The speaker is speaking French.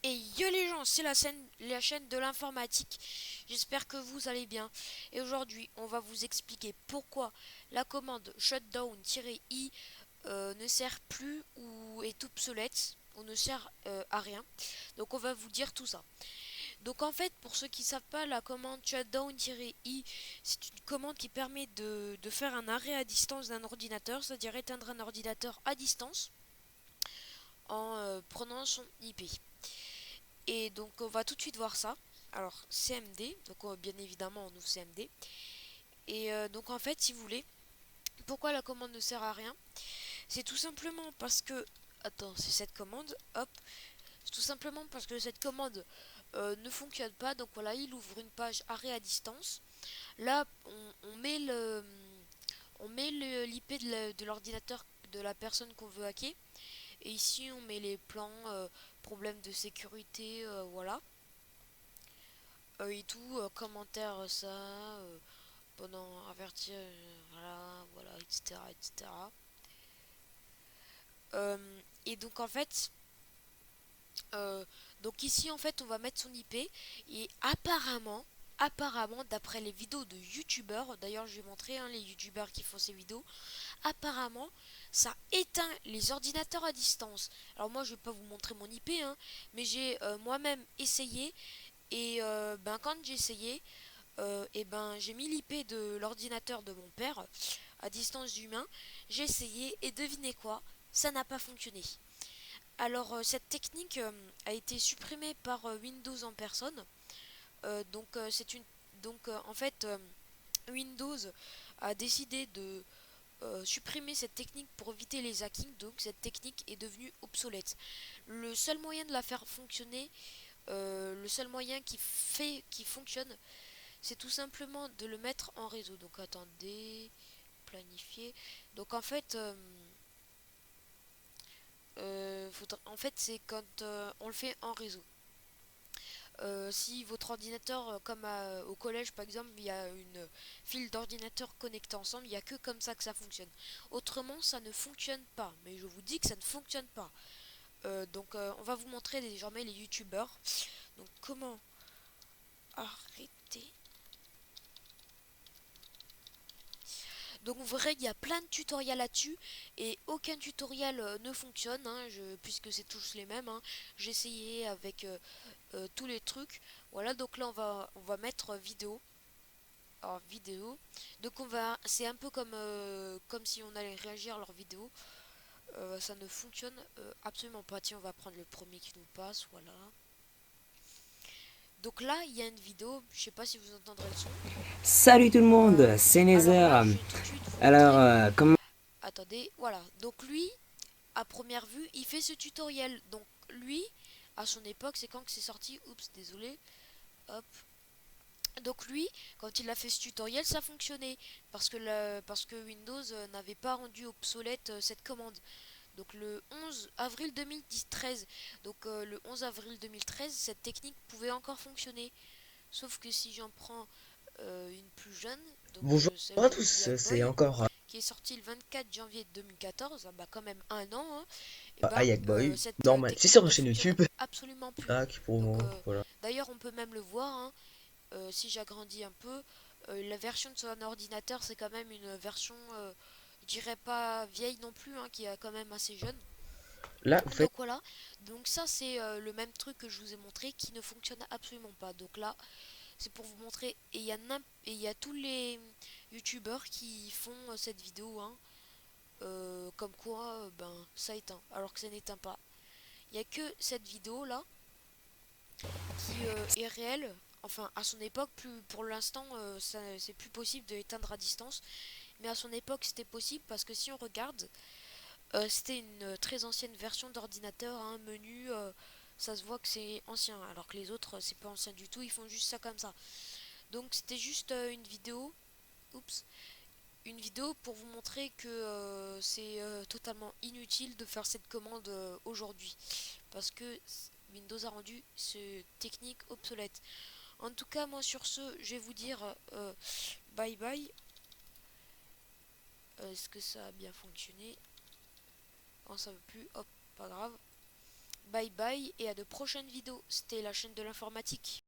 Et yo les gens, c'est la chaîne de l'informatique. J'espère que vous allez bien. Et aujourd'hui, on va vous expliquer pourquoi la commande shutdown-i ne sert plus ou est obsolète ou ne sert à rien. Donc on va vous dire tout ça. Donc en fait, pour ceux qui ne savent pas, la commande shutdown-i, c'est une commande qui permet de faire un arrêt à distance d'un ordinateur, c'est-à-dire éteindre un ordinateur à distance en prenant son IP. Et donc on va tout de suite voir ça. Alors CMD, donc bien évidemment on ouvre CMD. Et donc en fait si vous voulez, pourquoi la commande ne sert à rien? C'est tout simplement parce que... Attends, c'est cette commande, hop. C'est tout simplement parce que cette commande ne fonctionne pas. Donc voilà, il ouvre une page arrêt à distance. Là, on met l'IP de l'ordinateur de la personne qu'on veut hacker. Et ici, on met les plans, problèmes de sécurité, voilà. Et tout, commentaire ça, pendant avertir, voilà, voilà, etc. etc. Et donc en fait, euh, donc ici en fait on va mettre son IP et apparemment d'après les vidéos de youtubeurs, d'ailleurs je vais montrer les youtubeurs qui font ces vidéos, apparemment ça éteint les ordinateurs à distance. Alors moi je vais pas vous montrer mon IP mais j'ai moi-même essayé et quand j'ai essayé, et ben j'ai mis l'IP de l'ordinateur de mon père à distance d'humain. J'ai essayé et devinez quoi, ça n'a pas fonctionné. Alors cette technique a été supprimée par Windows en personne. C'est une en fait Windows a décidé de supprimer cette technique pour éviter les hackings. Donc cette technique est devenue obsolète. Le seul moyen de la faire fonctionner, le seul moyen qui fonctionne, c'est tout simplement de le mettre en réseau. Donc attendez, planifier. Donc en fait, en fait c'est quand on le fait en réseau. Si votre ordinateur, comme au collège par exemple, il y a une file d'ordinateurs connectés ensemble, il n'y a que comme ça que ça fonctionne. Autrement, ça ne fonctionne pas. Mais je vous dis que ça ne fonctionne pas. On va vous montrer désormais les youtubeurs. Donc comment arrêter. Donc vous verrez, il y a plein de tutoriels là-dessus et aucun tutoriel ne fonctionne, puisque c'est tous les mêmes. J'ai essayé avec tous les trucs. Voilà, donc là on va mettre vidéo. Alors vidéo. Donc c'est un peu comme si on allait réagir à leur vidéo. Ça ne fonctionne absolument pas. Tiens, on va prendre le premier qui nous passe, voilà. Donc là, il y a une vidéo, je sais pas si vous entendrez le son. Salut tout le monde, c'est Alors là, Nether. je vais tout de suite vous Alors, montrer. comment... Attendez, voilà. Donc lui, à première vue, il fait ce tutoriel. Donc lui, à son époque, c'est quand que c'est sorti. Oups, désolé. Hop. Donc lui, quand il a fait ce tutoriel, ça fonctionnait parce que Windows n'avait pas rendu obsolète cette commande. Donc le 11 avril 2013. Donc le 11 avril 2013, cette technique pouvait encore fonctionner. Sauf que si j'en prends une plus jeune, donc Bonjour celle à de tous, Ian c'est Boy, encore qui est sortie le 24 janvier 2014, ah bah quand même un an, et ben Ayak Boy, cette normal. C'est sur technique ma ne chaîne fonctionne YouTube. absolument plus. Tac, pour Donc moi, voilà. d'ailleurs on peut même le voir, si j'agrandis un peu, la version de son ordinateur c'est quand même une version, je dirais pas vieille non plus, qui est quand même assez jeune. Là, vous faites... Donc voilà, donc ça c'est le même truc que je vous ai montré qui ne fonctionne absolument pas. Donc là, c'est pour vous montrer, et il y a tous les youtubeurs qui font cette vidéo, comme quoi ben ça éteint, alors que ça n'éteint pas. Il n'y a que cette vidéo là qui est réelle. Enfin, à son époque, plus pour l'instant, c'est plus possible de l'éteindre à distance. Mais à son époque, c'était possible parce que si on regarde, c'était une très ancienne version d'ordinateur, menu, ça se voit que c'est ancien, alors que les autres, c'est pas ancien du tout, ils font juste ça comme ça. Donc c'était juste une vidéo, oups, une vidéo pour vous montrer que c'est totalement inutile de faire cette commande aujourd'hui, parce que Windows a rendu ce technique obsolète. En tout cas, moi sur ce, je vais vous dire bye bye. Est-ce que ça a bien fonctionné? Oh, ça veut plus, hop, pas grave. bye bye et à de prochaines vidéos. C'était la chaîne de l'informatique.